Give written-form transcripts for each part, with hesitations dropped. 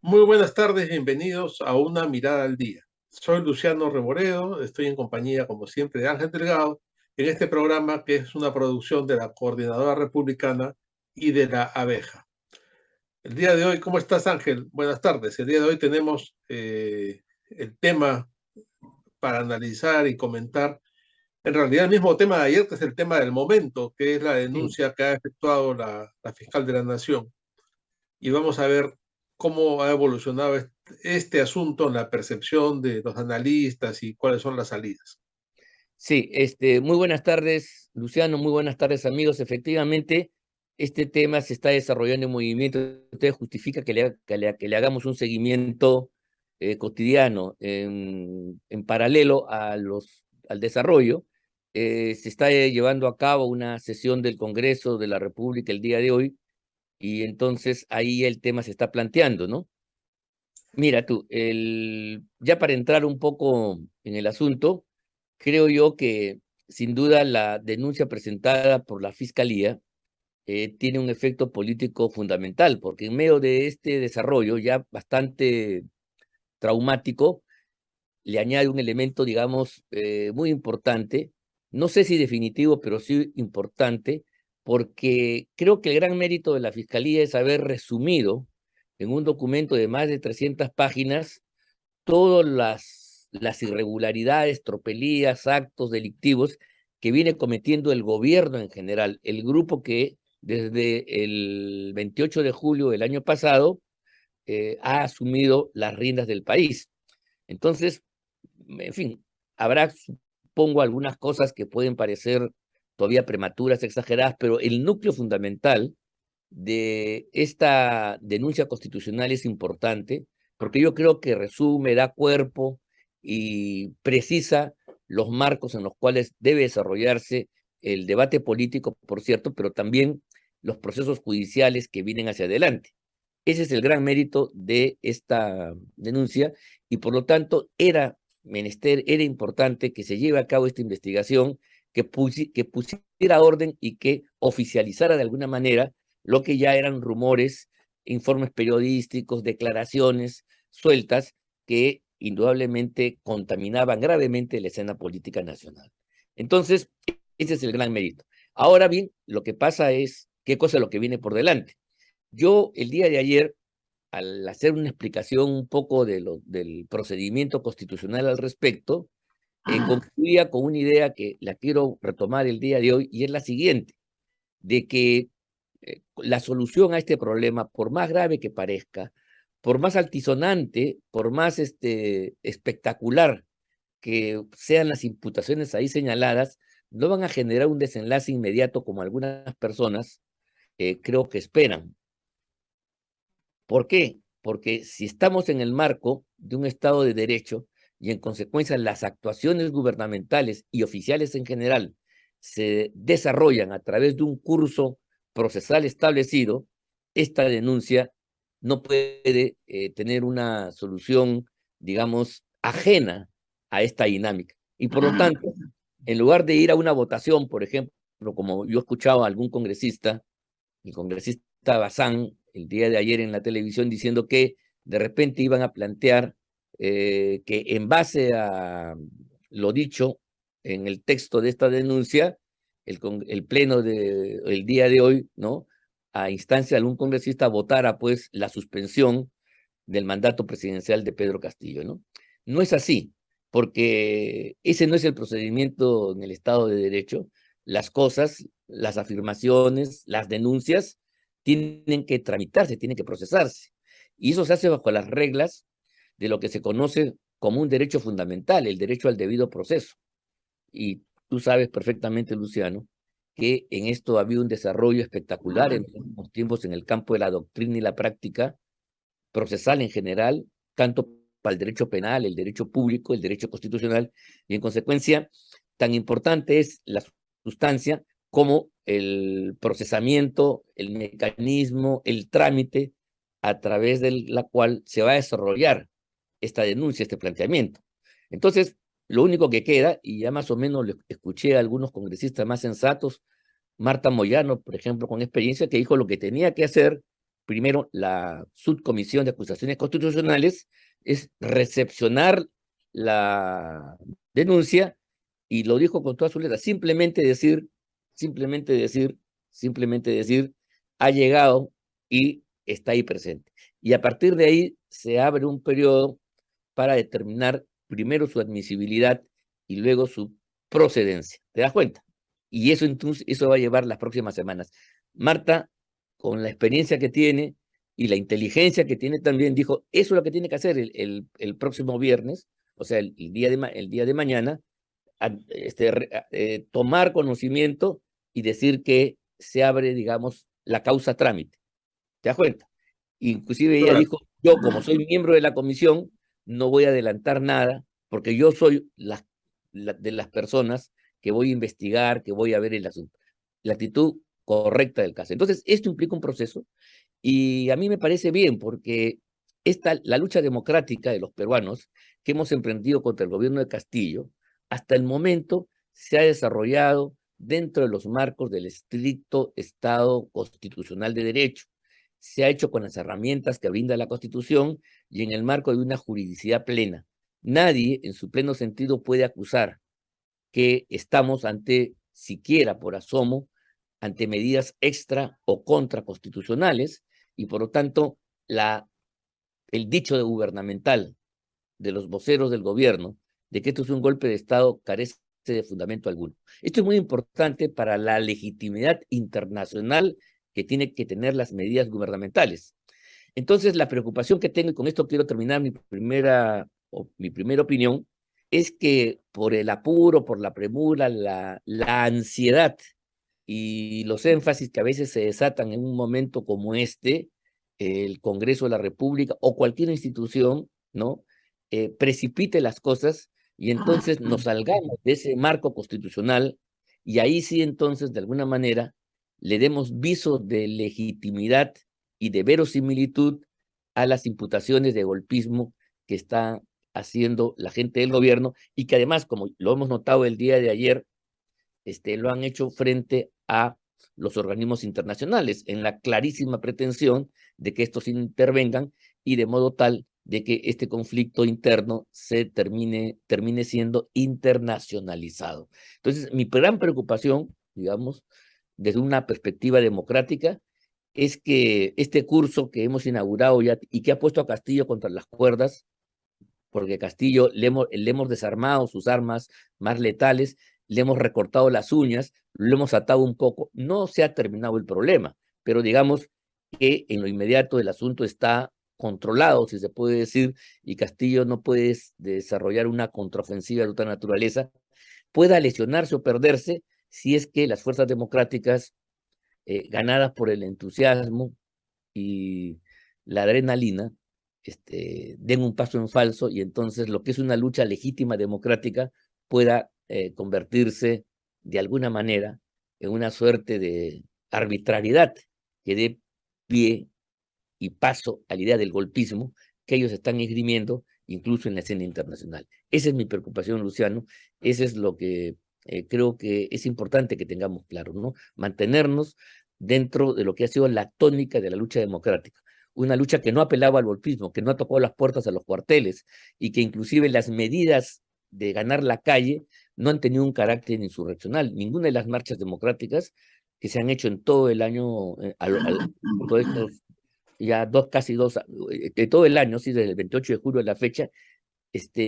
Muy buenas tardes, bienvenidos a Una Mirada al Día. Soy Luciano Reboredo, estoy en compañía, como siempre, de Ángel Delgado, en este programa que es una producción de la Coordinadora Republicana y de la Abeja. El día de hoy, ¿cómo estás, Ángel? Buenas tardes. El día de hoy tenemos el tema para analizar y comentar. En realidad, el mismo tema de ayer, que es el tema del momento, que es la Sí, denuncia que ha efectuado la fiscal de la Nación, y vamos a ver cómo ha evolucionado este asunto en la percepción de los analistas y cuáles son las salidas. sí, muy buenas tardes, Luciano, muy buenas tardes, amigos. Efectivamente, este tema se está desarrollando en movimiento. Usted justifica que le hagamos un seguimiento cotidiano en paralelo al desarrollo. Se está llevando a cabo una sesión del Congreso de la República el día de hoy y entonces ahí el tema se está planteando, ¿no? Mira tú, ya para entrar un poco en el asunto, creo yo que sin duda la denuncia presentada por la Fiscalía tiene un efecto político fundamental, porque en medio de este desarrollo ya bastante traumático, le añade un elemento, digamos, muy importante, no sé si definitivo, pero sí importante, porque creo que el gran mérito de la Fiscalía es haber resumido en un documento de más de 300 páginas todas las irregularidades, tropelías, actos delictivos que viene cometiendo el gobierno en general, el grupo que desde el 28 de julio del año pasado ha asumido las riendas del país. Entonces, en fin, habrá, supongo, algunas cosas que pueden parecer todavía prematuras, exageradas, pero el núcleo fundamental de esta denuncia constitucional es importante porque yo creo que resume, da cuerpo y precisa los marcos en los cuales debe desarrollarse el debate político, por cierto, pero también los procesos judiciales que vienen hacia adelante. Ese es el gran mérito de esta denuncia y por lo tanto era menester, era importante que se lleve a cabo esta investigación, que pusiera orden y que oficializara de alguna manera lo que ya eran rumores, informes periodísticos, declaraciones sueltas que indudablemente contaminaban gravemente la escena política nacional. Entonces, ese es el gran mérito. Ahora bien, lo que pasa es qué cosa es lo que viene por delante. Yo el día de ayer, al hacer una explicación un poco del procedimiento constitucional al respecto, concluía con una idea que la quiero retomar el día de hoy y es la siguiente, de que la solución a este problema, por más grave que parezca, por más altisonante, por más espectacular que sean las imputaciones ahí señaladas, no van a generar un desenlace inmediato como algunas personas creo que esperan. ¿Por qué? Porque si estamos en el marco de un Estado de Derecho y en consecuencia las actuaciones gubernamentales y oficiales en general se desarrollan a través de un curso procesal establecido, esta denuncia no puede tener una solución, digamos, ajena a esta dinámica. Y por lo tanto, en lugar de ir a una votación, por ejemplo, como yo escuchaba a algún congresista, el congresista Bazán, el día de ayer en la televisión, diciendo que de repente iban a plantear que en base a lo dicho en el texto de esta denuncia, el pleno del día de hoy, ¿no? A instancia de algún congresista votara pues la suspensión del mandato presidencial de Pedro Castillo, ¿no? No es así, porque ese no es el procedimiento en el Estado de Derecho. Las cosas, las afirmaciones, las denuncias tienen que tramitarse, tienen que procesarse. Y eso se hace bajo las reglas de lo que se conoce como un derecho fundamental, el derecho al debido proceso. Y tú sabes perfectamente, Luciano, que en esto ha habido un desarrollo espectacular en los últimos tiempos en el campo de la doctrina y la práctica procesal en general, tanto para el derecho penal, el derecho público, el derecho constitucional, y en consecuencia, tan importante es la sustancia como el procesamiento, el mecanismo, el trámite a través de la cual se va a desarrollar esta denuncia, este planteamiento. Entonces, lo único que queda, y ya más o menos le escuché a algunos congresistas más sensatos, Marta Moyano, por ejemplo, con experiencia, que dijo lo que tenía que hacer primero la subcomisión de acusaciones constitucionales, es recepcionar la denuncia, y lo dijo con todas sus letras, simplemente decir, ha llegado y está ahí presente. Y a partir de ahí se abre un periodo para determinar primero su admisibilidad y luego su procedencia. ¿Te das cuenta? Y eso entonces, eso va a llevar las próximas semanas. Marta, con la experiencia que tiene y la inteligencia que tiene también, dijo, eso es lo que tiene que hacer el próximo viernes, o sea, el día de mañana, tomar conocimiento y decir que se abre, digamos, la causa trámite. ¿Te das cuenta? Inclusive ella Claro, dijo, yo como soy miembro de la comisión, no voy a adelantar nada, porque yo soy de las personas que voy a investigar, que voy a ver el asunto. La actitud correcta del caso. Entonces, esto implica un proceso, y a mí me parece bien, porque la lucha democrática de los peruanos que hemos emprendido contra el gobierno de Castillo, hasta el momento se ha desarrollado dentro de los marcos del estricto Estado constitucional de derecho. Se ha hecho con las herramientas que brinda la Constitución y en el marco de una juridicidad plena. Nadie, en su pleno sentido, puede acusar que estamos ante, siquiera por asomo, ante medidas extra o contraconstitucionales, y por lo tanto el dicho de gubernamental de los voceros del gobierno de que esto es un golpe de Estado carece de fundamento alguno. Esto es muy importante para la legitimidad internacional que tienen que tener las medidas gubernamentales. Entonces, la preocupación que tengo, y con esto quiero terminar mi primera opinión, es que por el apuro, por la premura, la ansiedad y los énfasis que a veces se desatan en un momento como este, el Congreso de la República o cualquier institución, ¿no? Precipite las cosas, y entonces nos salgamos de ese marco constitucional, y ahí sí entonces de alguna manera le demos viso de legitimidad y de verosimilitud a las imputaciones de golpismo que está haciendo la gente del gobierno, y que además, como lo hemos notado el día de ayer, lo han hecho frente a los organismos internacionales, en la clarísima pretensión de que estos intervengan, y de modo tal de que este conflicto interno termine siendo internacionalizado. Entonces, mi gran preocupación, digamos, desde una perspectiva democrática, es que este curso que hemos inaugurado ya y que ha puesto a Castillo contra las cuerdas, porque Castillo le hemos desarmado sus armas más letales, le hemos recortado las uñas, lo hemos atado un poco, no se ha terminado el problema, pero digamos que en lo inmediato el asunto está controlado, si se puede decir, y Castillo no puede desarrollar una contraofensiva de otra naturaleza, pueda lesionarse o perderse si es que las fuerzas democráticas, ganadas por el entusiasmo y la adrenalina, den un paso en falso, y entonces lo que es una lucha legítima democrática pueda convertirse de alguna manera en una suerte de arbitrariedad que dé pie y paso a la idea del golpismo que ellos están esgrimiendo incluso en la escena internacional. Esa es mi preocupación, Luciano. Ese es lo que creo que es importante que tengamos claro, ¿no? Mantenernos dentro de lo que ha sido la tónica de la lucha democrática. Una lucha que no apelaba al golpismo, que no ha tocado las puertas a los cuarteles, y que inclusive las medidas de ganar la calle no han tenido un carácter insurreccional. Ninguna de las marchas democráticas que se han hecho en todo el año, todos estos ya casi de todo el año, sí, desde el 28 de julio a la fecha,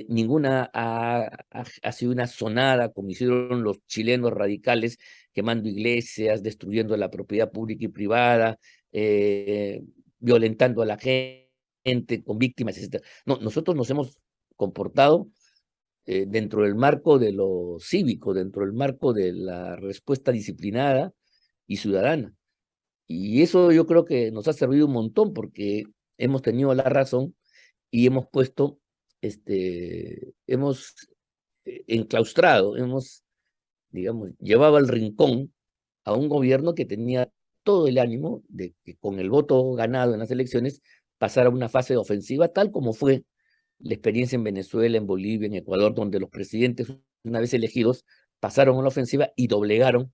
ninguna ha sido una sonada como hicieron los chilenos radicales, quemando iglesias, destruyendo la propiedad pública y privada, violentando a la gente con víctimas, etc. No, nosotros nos hemos comportado dentro del marco de lo cívico, dentro del marco de la respuesta disciplinada y ciudadana. Y eso yo creo que nos ha servido un montón, porque hemos tenido la razón y hemos puesto, hemos enclaustrado, hemos, digamos, llevado al rincón a un gobierno que tenía todo el ánimo de que con el voto ganado en las elecciones pasara a una fase de ofensiva, tal como fue la experiencia en Venezuela, en Bolivia, en Ecuador, donde los presidentes, una vez elegidos, pasaron a la ofensiva y doblegaron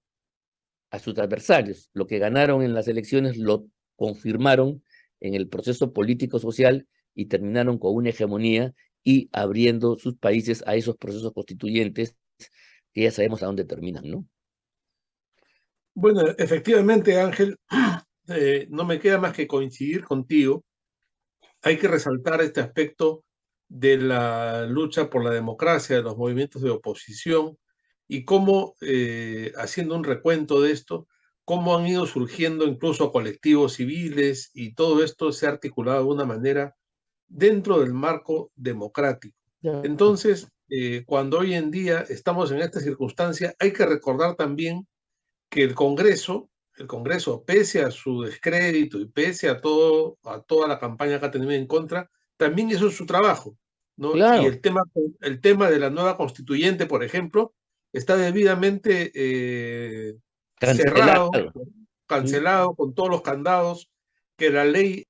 a sus adversarios. Lo que ganaron en las elecciones lo confirmaron en el proceso político-social y terminaron con una hegemonía y abriendo sus países a esos procesos constituyentes que ya sabemos a dónde terminan, ¿no? Bueno, efectivamente, Ángel, no me queda más que coincidir contigo. Hay que resaltar este aspecto de la lucha por la democracia, de los movimientos de oposición y cómo, haciendo un recuento de esto, cómo han ido surgiendo incluso colectivos civiles y todo esto se ha articulado de una manera dentro del marco democrático. Ya. Entonces, cuando hoy en día estamos en esta circunstancia, hay que recordar también que el Congreso, pese a su descrédito y pese a todo, a toda la campaña que ha tenido en contra, también hizo su trabajo, ¿no? Y Claro, el tema de la nueva constituyente, por ejemplo, está debidamente cerrado, cancelado. ¿Sí? cancelado, con todos los candados que la ley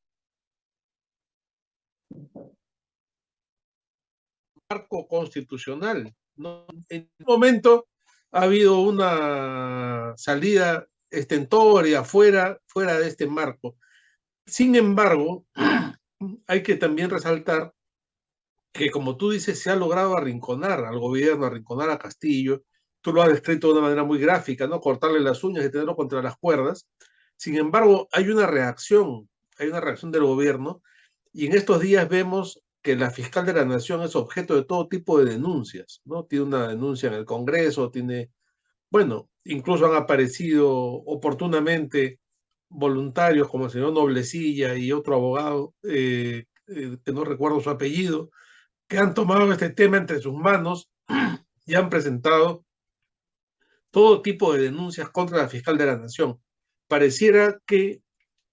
marco constitucional, ¿no? En un momento ha habido una salida estentoria fuera de este marco. Sin embargo, hay que también resaltar que, como tú dices, se ha logrado arrinconar al gobierno, arrinconar a Castillo. Tú lo has descrito de una manera muy gráfica, ¿no? Cortarle las uñas y tenerlo contra las cuerdas. Sin embargo, hay una reacción del gobierno, y en estos días vemos que la fiscal de la Nación es objeto de todo tipo de denuncias, ¿no? Tiene una denuncia en el Congreso, bueno, incluso han aparecido oportunamente voluntarios como el señor Noblecilla y otro abogado, que no recuerdo su apellido, que han tomado este tema entre sus manos y han presentado todo tipo de denuncias contra la fiscal de la Nación. Pareciera que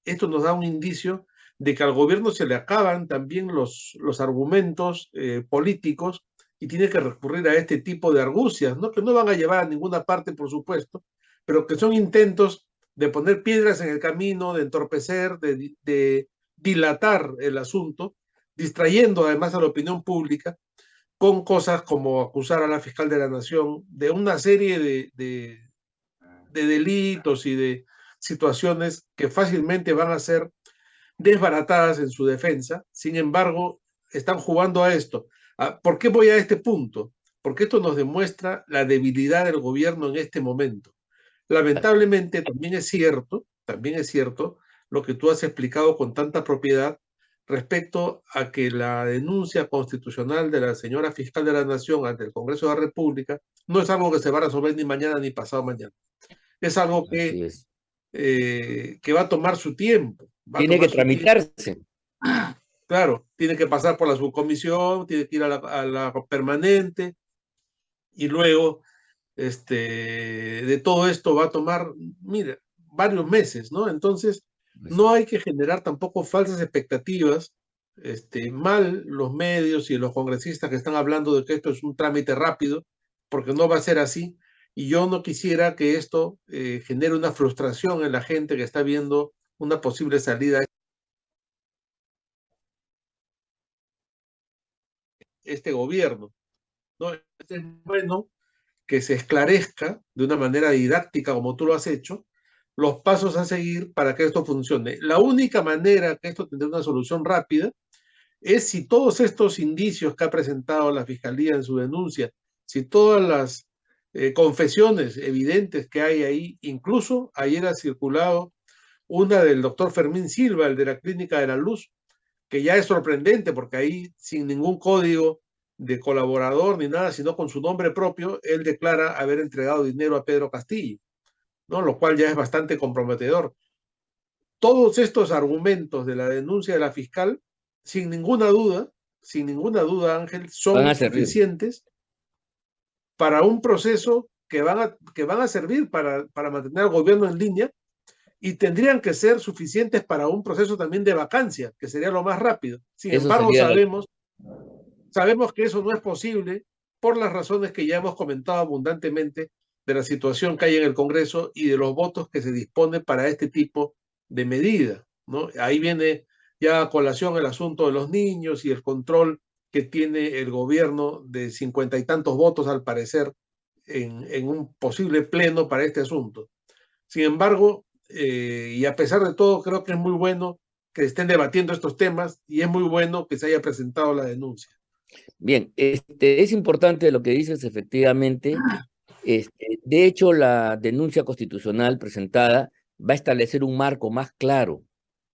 esto nos da un indicio de que al gobierno se le acaban también los argumentos políticos y tiene que recurrir a este tipo de argucias, ¿no? Que no van a llevar a ninguna parte, por supuesto, pero que son intentos de poner piedras en el camino, de entorpecer, de dilatar el asunto, distrayendo además a la opinión pública con cosas como acusar a la fiscal de la Nación de una serie de delitos y de situaciones que fácilmente van a ser desbaratadas en su defensa. Sin embargo, están jugando a esto. ¿Por qué voy a este punto? Porque esto nos demuestra la debilidad del gobierno en este momento. Lamentablemente, también es cierto lo que tú has explicado con tanta propiedad respecto a que la denuncia constitucional de la señora fiscal de la Nación ante el Congreso de la República no es algo que se va a resolver ni mañana ni pasado mañana. Es algo Así es. que va a tomar su tiempo, va a Tiene que tomar su tiempo. tramitarse. Claro, tiene que pasar por la subcomisión, tiene que ir a la permanente y luego de todo esto va a tomar, mira, varios meses, ¿no? Entonces, no hay que generar tampoco falsas expectativas. Mal los medios y los congresistas que están hablando de que esto es un trámite rápido, porque no va a ser así. Y yo no quisiera que esto genere una frustración en la gente que está viendo una posible salida a este gobierno, ¿no? Es bueno que se esclarezca de una manera didáctica, como tú lo has hecho, los pasos a seguir para que esto funcione. La única manera que esto tendrá una solución rápida es si todos estos indicios que ha presentado la Fiscalía en su denuncia, si todas las confesiones evidentes que hay ahí, incluso ayer ha circulado una del doctor Fermín Silva, el de la Clínica de la Luz, que ya es sorprendente porque ahí sin ningún código de colaborador ni nada, sino con su nombre propio, él declara haber entregado dinero a Pedro Castillo, ¿no? Lo cual ya es bastante comprometedor. Todos estos argumentos de la denuncia de la fiscal, sin ninguna duda, Ángel, Van son a servir. suficientes para un proceso que van a servir para mantener al gobierno en línea y tendrían que ser suficientes para un proceso también de vacancia, que sería lo más rápido. Sin Eso embargo, sería, sabemos que eso no es posible por las razones que ya hemos comentado abundantemente de la situación que hay en el Congreso y de los votos que se dispone para este tipo de medida, ¿no? Ahí viene ya a colación el asunto de los niños y el control que tiene el gobierno de 50 y tantos votos, al parecer, en un posible pleno para este asunto. Sin embargo, y a pesar de todo, creo que es muy bueno que estén debatiendo estos temas y es muy bueno que se haya presentado la denuncia. Bien, es importante lo que dices, efectivamente. De hecho, la denuncia constitucional presentada va a establecer un marco más claro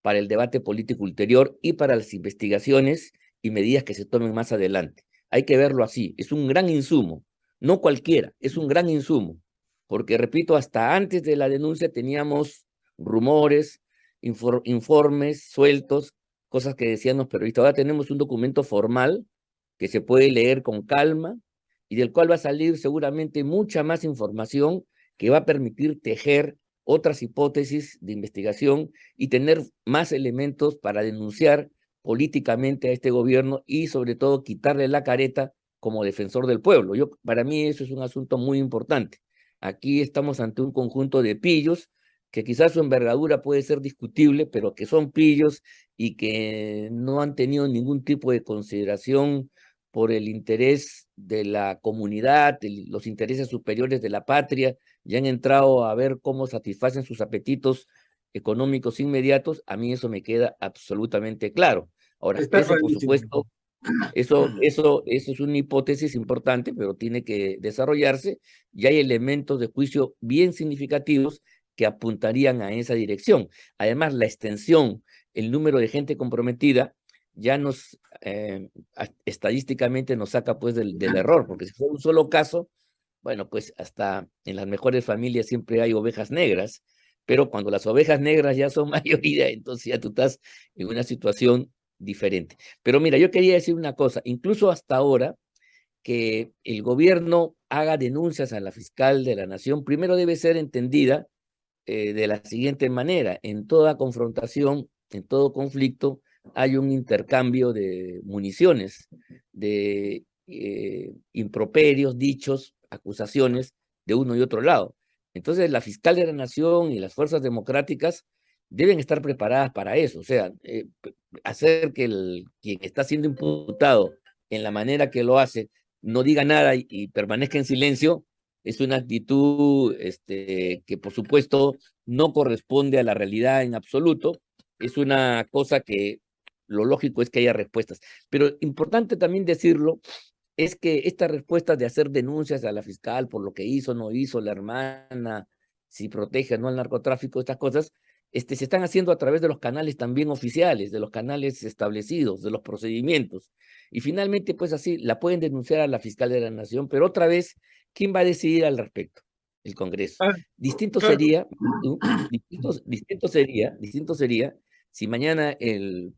para el debate político ulterior y para las investigaciones y medidas que se tomen más adelante. Hay que verlo así, es un gran insumo, no cualquiera, es un gran insumo, porque repito, hasta antes de la denuncia teníamos rumores, informes sueltos, cosas que decían los periodistas. Ahora tenemos un documento formal que se puede leer con calma y del cual va a salir seguramente mucha más información que va a permitir tejer otras hipótesis de investigación y tener más elementos para denunciar políticamente a este gobierno y sobre todo quitarle la careta como defensor del pueblo. Para mí eso es un asunto muy importante. Aquí estamos ante un conjunto de pillos que quizás su envergadura puede ser discutible, pero que son pillos y que no han tenido ningún tipo de consideración por el interés de la comunidad, los intereses superiores de la patria, y han entrado a ver cómo satisfacen sus apetitos económicos inmediatos. A mí eso me queda absolutamente claro. Ahora, Está eso por clarísimo. supuesto, eso es una hipótesis importante, pero tiene que desarrollarse y hay elementos de juicio bien significativos que apuntarían a esa dirección. Además, la extensión, el número de gente comprometida, ya estadísticamente nos saca pues del error, porque si fuera un solo caso, bueno, pues hasta en las mejores familias siempre hay ovejas negras, pero cuando las ovejas negras ya son mayoría, entonces ya tú estás en una situación diferente. Pero mira, yo quería decir una cosa, incluso hasta ahora que el gobierno haga denuncias a la fiscal de la nación, primero debe ser entendida de la siguiente manera: en toda confrontación, en todo conflicto, hay un intercambio de municiones, de improperios, dichos, acusaciones de uno y otro lado. Entonces, la fiscal de la nación y las fuerzas democráticas deben estar preparadas para eso, o sea, hacer que quien está siendo imputado en la manera que lo hace no diga nada y permanezca en silencio, es una actitud que por supuesto no corresponde a la realidad en absoluto. Es una cosa que lo lógico es que haya respuestas. Pero importante también decirlo es que estas respuestas de hacer denuncias a la fiscal por lo que hizo, no hizo la hermana, si protege o no al narcotráfico, estas cosas, se están haciendo a través de los canales también oficiales, de los canales establecidos, de los procedimientos. Y finalmente, pues así, la pueden denunciar a la fiscal de la Nación, pero otra vez, ¿quién va a decidir al respecto? El Congreso. Ah, Distinto claro. sería, distinto sería si mañana el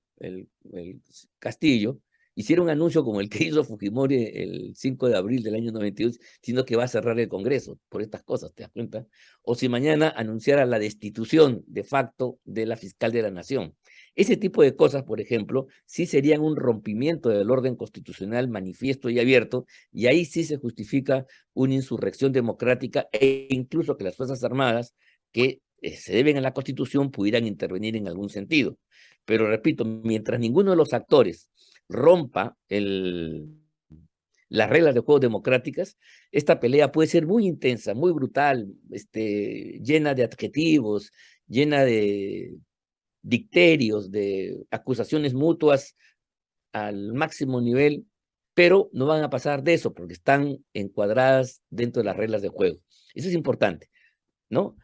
Castillo hiciera un anuncio como el que hizo Fujimori el 5 de abril del año 92, diciendo que va a cerrar el Congreso por estas cosas, ¿te das cuenta? O si mañana anunciara la destitución de facto de la fiscal de la Nación. Ese tipo de cosas, por ejemplo, sí serían un rompimiento del orden constitucional manifiesto y abierto, y ahí sí se justifica una insurrección democrática e incluso que las Fuerzas Armadas, que se deben a la Constitución, pudieran intervenir en algún sentido. Pero repito, mientras ninguno de los actores rompa las reglas de juego democráticas, esta pelea puede ser muy intensa, muy brutal, llena de adjetivos, llena de dicterios, de acusaciones mutuas al máximo nivel, pero no van a pasar de eso porque están encuadradas dentro de las reglas de juego. Eso es importante, ¿no?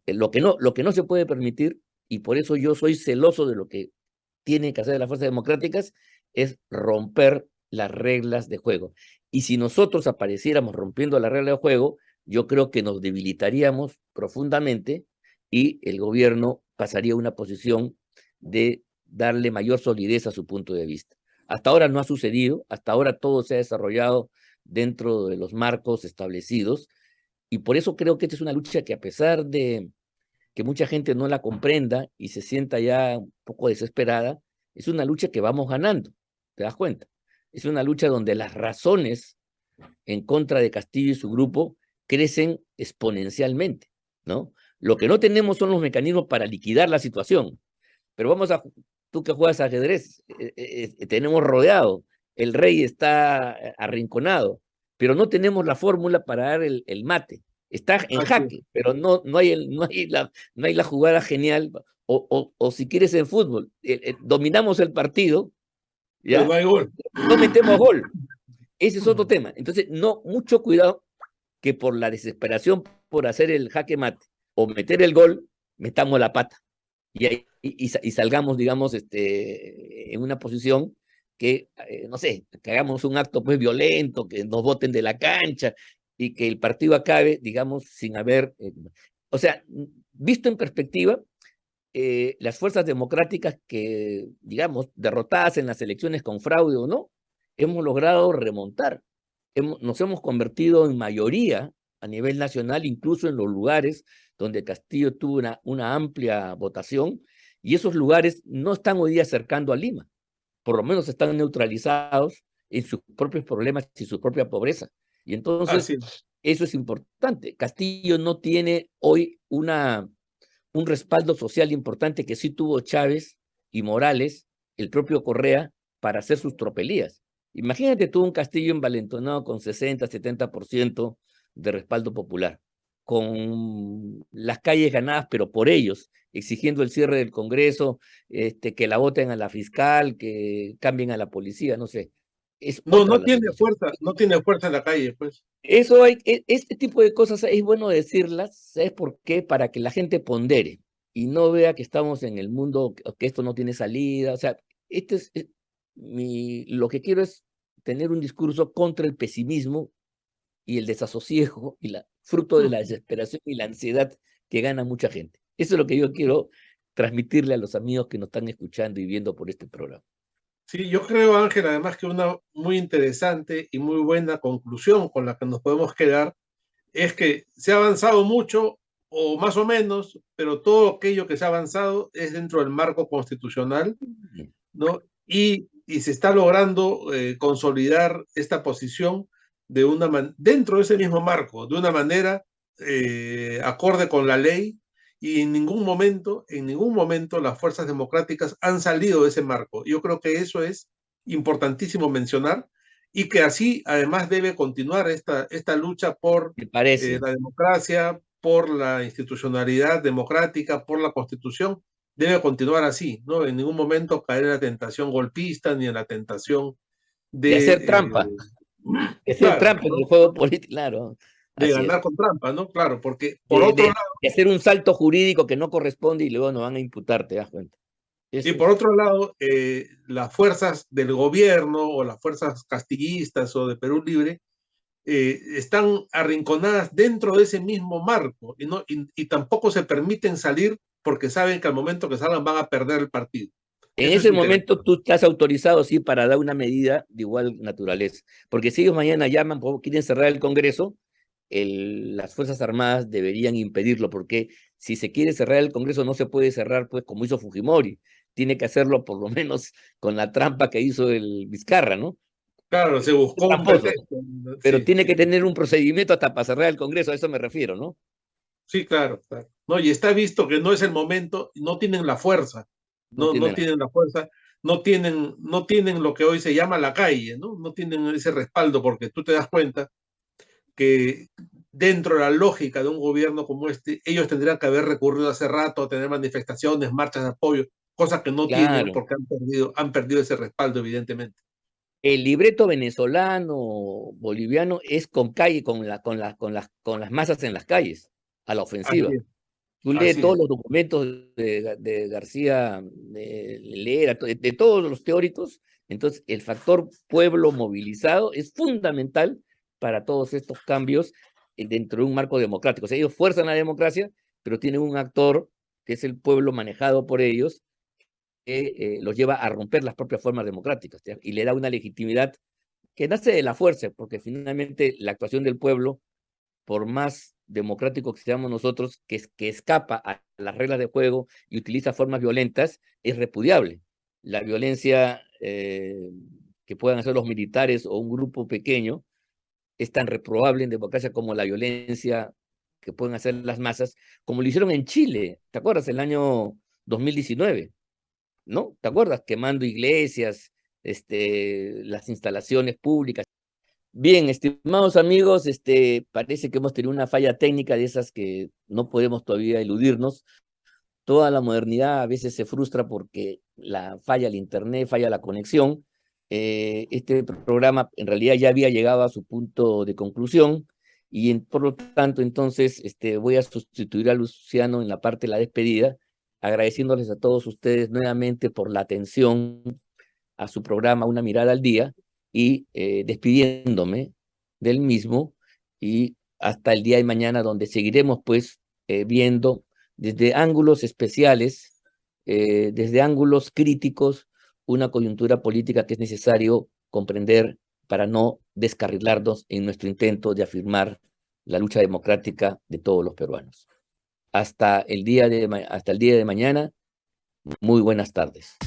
Lo que no se puede permitir, y por eso yo soy celoso de lo que tienen que hacer las fuerzas democráticas, es romper las reglas de juego. Y si nosotros apareciéramos rompiendo las reglas de juego, yo creo que nos debilitaríamos profundamente y el gobierno pasaría a una posición de darle mayor solidez a su punto de vista. Hasta ahora no ha sucedido, hasta ahora todo se ha desarrollado dentro de los marcos establecidos, y por eso creo que esta es una lucha que, a pesar de que mucha gente no la comprenda y se sienta ya un poco desesperada, es una lucha que vamos ganando, ¿te das cuenta? Es una lucha donde las razones en contra de Castillo y su grupo crecen exponencialmente, ¿no? Lo que no tenemos son los mecanismos para liquidar la situación, pero tú que juegas ajedrez, tenemos rodeado, el rey está arrinconado, pero no tenemos la fórmula para dar el mate. Está en Así es. jaque, pero no hay la jugada genial, o si quieres en fútbol, dominamos el partido, Pero no ¿ya? hay gol. No metemos gol. Ese es otro tema. Entonces, no, mucho cuidado que por la desesperación por hacer el jaque mate o meter el gol, metamos la pata y salgamos, digamos, en una posición que, no sé, que hagamos un acto pues violento, que nos boten de la cancha y que el partido acabe, digamos, sin haber... o sea, visto en perspectiva, las fuerzas democráticas que, digamos, derrotadas en las elecciones con fraude o no, hemos logrado remontar. Nos hemos convertido en mayoría a nivel nacional, incluso en los lugares donde Castillo tuvo una amplia votación, y esos lugares no están hoy día acercando a Lima, por lo menos están neutralizados en sus propios problemas y su propia pobreza. Y entonces, Así es. eso es importante. Castillo no tiene hoy un respaldo social importante que sí tuvo Chávez y Morales, el propio Correa, para hacer sus tropelías. Imagínate tú un Castillo envalentonado con 60-70% de respaldo popular, con las calles ganadas, pero por ellos, exigiendo el cierre del Congreso, que la voten a la fiscal, que cambien a la policía, no sé. Es No, otra no la tiene situación. fuerza, no tiene fuerza en la calle, pues. Este tipo de cosas es bueno decirlas, ¿sabes por qué? Para que la gente pondere y no vea que estamos en el mundo, que esto no tiene salida. O sea, lo que quiero es tener un discurso contra el pesimismo y el desasosiego y fruto de la desesperación y la ansiedad que gana mucha gente. Eso es lo que yo quiero transmitirle a los amigos que nos están escuchando y viendo por este programa. Sí, yo creo, Ángel, además que una muy interesante y muy buena conclusión con la que nos podemos quedar es que se ha avanzado mucho o más o menos, pero todo aquello que se ha avanzado es dentro del marco constitucional, ¿no? Y se está logrando consolidar esta posición dentro de ese mismo marco, de una manera acorde con la ley, y en ningún momento las fuerzas democráticas han salido de ese marco. Yo creo que eso es importantísimo mencionar y que así además debe continuar esta lucha por Me parece. la democracia, por la institucionalidad democrática, por la constitución, debe continuar así, ¿no? En ningún momento caer en la tentación golpista ni en la tentación De hacer de, trampa, de hacer claro, trampa en ¿no? el juego político, claro, De así es. ganar con trampa, ¿no? Claro, porque por de, otro de, lado, de hacer un salto jurídico que no corresponde y luego nos van a imputar, ¿te das cuenta? y Eso por es. otro lado, las fuerzas del gobierno o las fuerzas castillistas o de Perú Libre están arrinconadas dentro de ese mismo marco y tampoco se permiten salir porque saben que al momento que salgan van a perder el partido. En Eso es ese momento interesante. tú estás autorizado, sí, para dar una medida de igual naturaleza. Porque si ellos mañana llaman, quieren cerrar el Congreso, las Fuerzas Armadas deberían impedirlo, porque si se quiere cerrar el Congreso no se puede cerrar, pues, como hizo Fujimori. Tiene que hacerlo por lo menos con la trampa que hizo el Vizcarra, ¿no? Claro, se buscó un Tramposo, pretexto, ¿no? pero Sí, tiene sí, que tener un procedimiento hasta para cerrar el Congreso, a eso me refiero, ¿no? sí, claro, claro. No, y está visto que no es el momento, no tienen la fuerza, No no tienen. tienen la fuerza, no tienen lo que hoy se llama la calle, ¿no? No tienen ese respaldo porque tú te das cuenta que dentro de la lógica de un gobierno como este, ellos tendrían que haber recurrido hace rato a tener manifestaciones, marchas de apoyo, cosas que no tienen Claro. porque han perdido ese respaldo, evidentemente. El libreto venezolano, boliviano, es con calle, con las masas en las calles, a la Así ofensiva. es, Tú lees así todos es. los documentos de García, de Lera, de todos los teóricos. Entonces, el factor pueblo movilizado es fundamental para todos estos cambios dentro de un marco democrático. O sea, ellos fuerzan la democracia, pero tienen un actor que es el pueblo manejado por ellos, que los lleva a romper las propias formas democráticas, ¿ya? Y le da una legitimidad que nace de la fuerza, porque finalmente la actuación del pueblo, por más democrático que seamos nosotros, que escapa a las reglas de juego y utiliza formas violentas, es repudiable. La violencia que puedan hacer los militares o un grupo pequeño es tan reprobable en democracia como la violencia que pueden hacer las masas, como lo hicieron en Chile, ¿te acuerdas? El año 2019, ¿no? ¿Te acuerdas? Quemando iglesias, las instalaciones públicas. Bien, estimados amigos, parece que hemos tenido una falla técnica de esas que no podemos todavía eludirnos. Toda la modernidad a veces se frustra porque falla el internet, falla la conexión. Este programa en realidad ya había llegado a su punto de conclusión y por lo tanto entonces voy a sustituir a Luciano en la parte de la despedida, agradeciéndoles a todos ustedes nuevamente por la atención a su programa Una Mirada al Día y despidiéndome del mismo y hasta el día de mañana donde seguiremos pues viendo desde ángulos especiales, desde ángulos críticos, una coyuntura política que es necesario comprender para no descarrilarnos en nuestro intento de afirmar la lucha democrática de todos los peruanos. Hasta el día de mañana, muy buenas tardes.